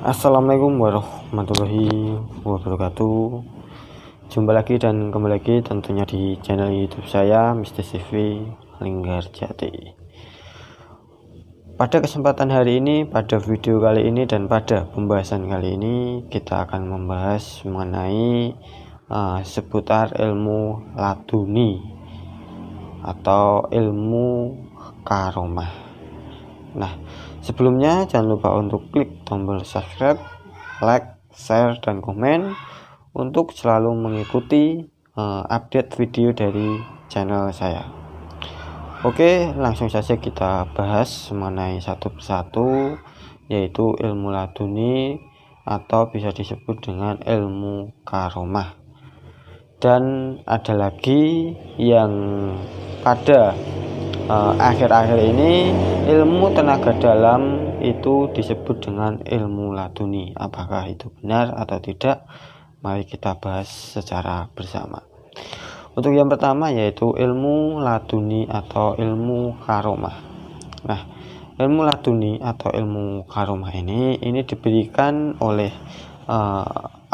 Assalamualaikum warahmatullahi wabarakatuh. Jumpa lagi dan kembali lagi tentunya di channel YouTube saya Mr. CV Linggarjati. Pada kesempatan hari ini, pada video kali ini dan pada pembahasan kali ini, kita akan membahas mengenai seputar ilmu laduni atau ilmu karomah. Nah, sebelumnya jangan lupa untuk klik tombol subscribe, like, share, dan komen untuk selalu mengikuti update video dari channel saya. Oke, langsung saja kita bahas mengenai satu persatu, yaitu ilmu laduni atau bisa disebut dengan ilmu karomah. Dan ada lagi yang pada akhir-akhir ini ilmu tenaga dalam itu disebut dengan ilmu laduni. Apakah itu benar atau tidak? Mari kita bahas secara bersama. Untuk yang pertama yaitu ilmu laduni atau ilmu karomah. Nah, ilmu laduni atau ilmu karomah ini diberikan oleh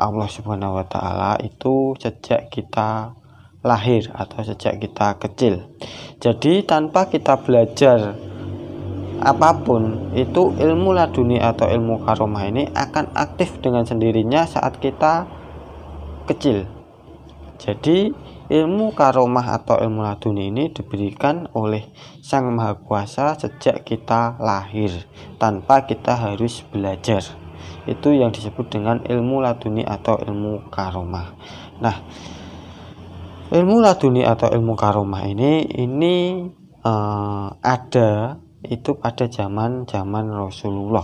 Allah Subhanahu wa taala itu sejak kita lahir atau sejak kita kecil. Jadi tanpa kita belajar apapun, itu ilmu laduni atau ilmu karomah ini akan aktif dengan sendirinya saat kita kecil. Jadi ilmu karomah atau ilmu laduni ini diberikan oleh Sang Maha Kuasa sejak kita lahir tanpa kita harus belajar. Itu yang disebut dengan ilmu laduni atau ilmu karomah. Nah, ilmu laduni atau ilmu karomah ini ada itu pada zaman Rasulullah,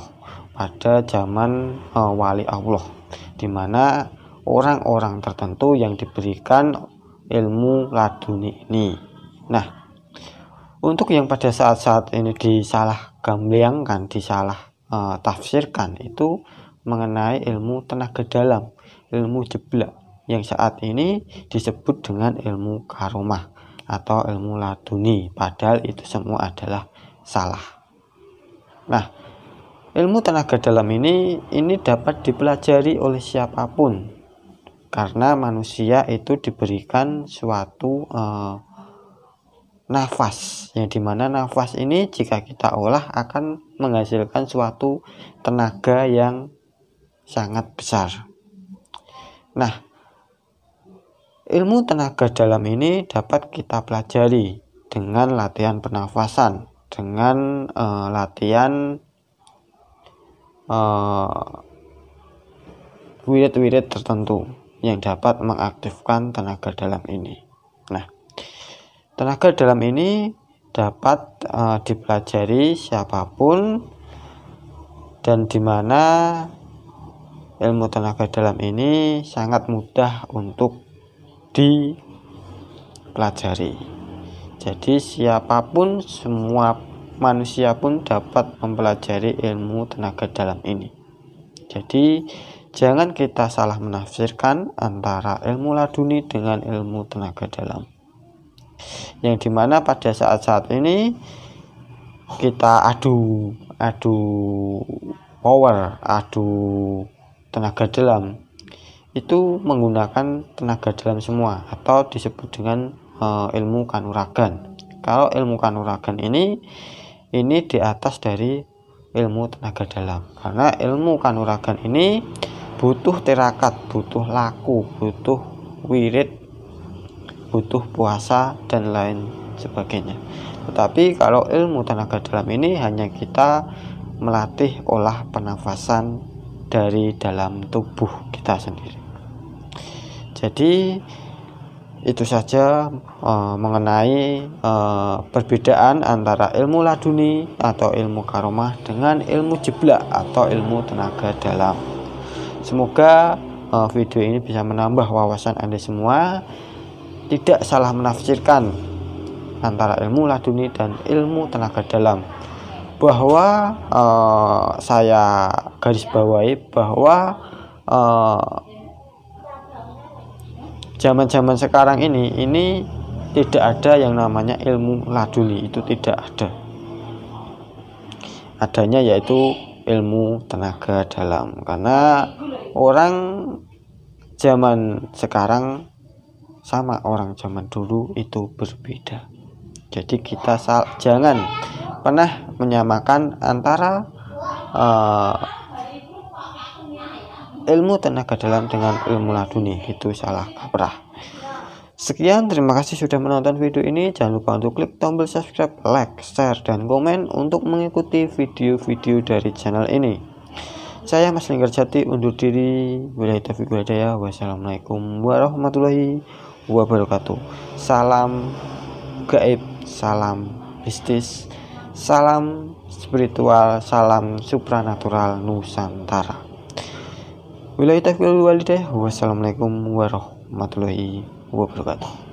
pada zaman wali Allah, di mana orang-orang tertentu yang diberikan ilmu laduni ini. Nah, untuk yang pada saat-saat ini disalah gamblangkan, disalah tafsirkan itu mengenai ilmu tenaga dalam, ilmu jeblak, yang saat ini disebut dengan ilmu karomah atau ilmu laduni, padahal itu semua adalah salah. Nah, ilmu tenaga dalam ini dapat dipelajari oleh siapapun, karena manusia itu diberikan suatu nafas, yang dimana nafas ini jika kita olah akan menghasilkan suatu tenaga yang sangat besar. Nah, ilmu tenaga dalam ini dapat kita pelajari dengan latihan pernafasan, dengan latihan wirid-wirid tertentu yang dapat mengaktifkan tenaga dalam ini. Nah, tenaga dalam ini dapat dipelajari siapapun, dan dimana ilmu tenaga dalam ini sangat mudah untuk dipelajari. Jadi siapapun, semua manusia pun dapat mempelajari ilmu tenaga dalam ini. Jadi jangan kita salah menafsirkan antara ilmu laduni dengan ilmu tenaga dalam, yang dimana pada saat-saat ini kita adu power, adu tenaga dalam itu menggunakan tenaga dalam semua, atau disebut dengan ilmu kanuragan. Kalau ilmu kanuragan ini di atas dari ilmu tenaga dalam, karena ilmu kanuragan ini butuh tirakat, butuh laku, butuh wirid, butuh puasa, dan lain sebagainya. Tetapi kalau ilmu tenaga dalam ini hanya kita melatih olah pernafasan dari dalam tubuh kita sendiri. Jadi itu saja mengenai perbedaan antara ilmu laduni atau ilmu karomah dengan ilmu jeblak atau ilmu tenaga dalam. Semoga video ini bisa menambah wawasan Anda semua, tidak salah menafsirkan antara ilmu laduni dan ilmu tenaga dalam, bahwa saya garis bawahi bahwa zaman-zaman sekarang ini tidak ada yang namanya ilmu laduni, itu tidak ada. Adanya yaitu ilmu tenaga dalam, karena orang zaman sekarang sama orang zaman dulu itu berbeda. Jadi kita jangan pernah menyamakan antara ilmu tenaga dalam dengan ilmu laduni, itu salah kaprah. Sekian, terima kasih sudah menonton video ini. Jangan lupa untuk klik tombol subscribe, like, share, dan komen untuk mengikuti video-video dari channel ini. Saya Mas Linggarjati undur diri. Wabillahi taufiq wal hidayah. Wassalamualaikum warahmatullahi wabarakatuh. Salam gaib, salam mistis, salam spiritual, salam supranatural Nusantara. Wabillahi taufiq wal hidayah. Wassalamualaikum warahmatullahi wabarakatuh.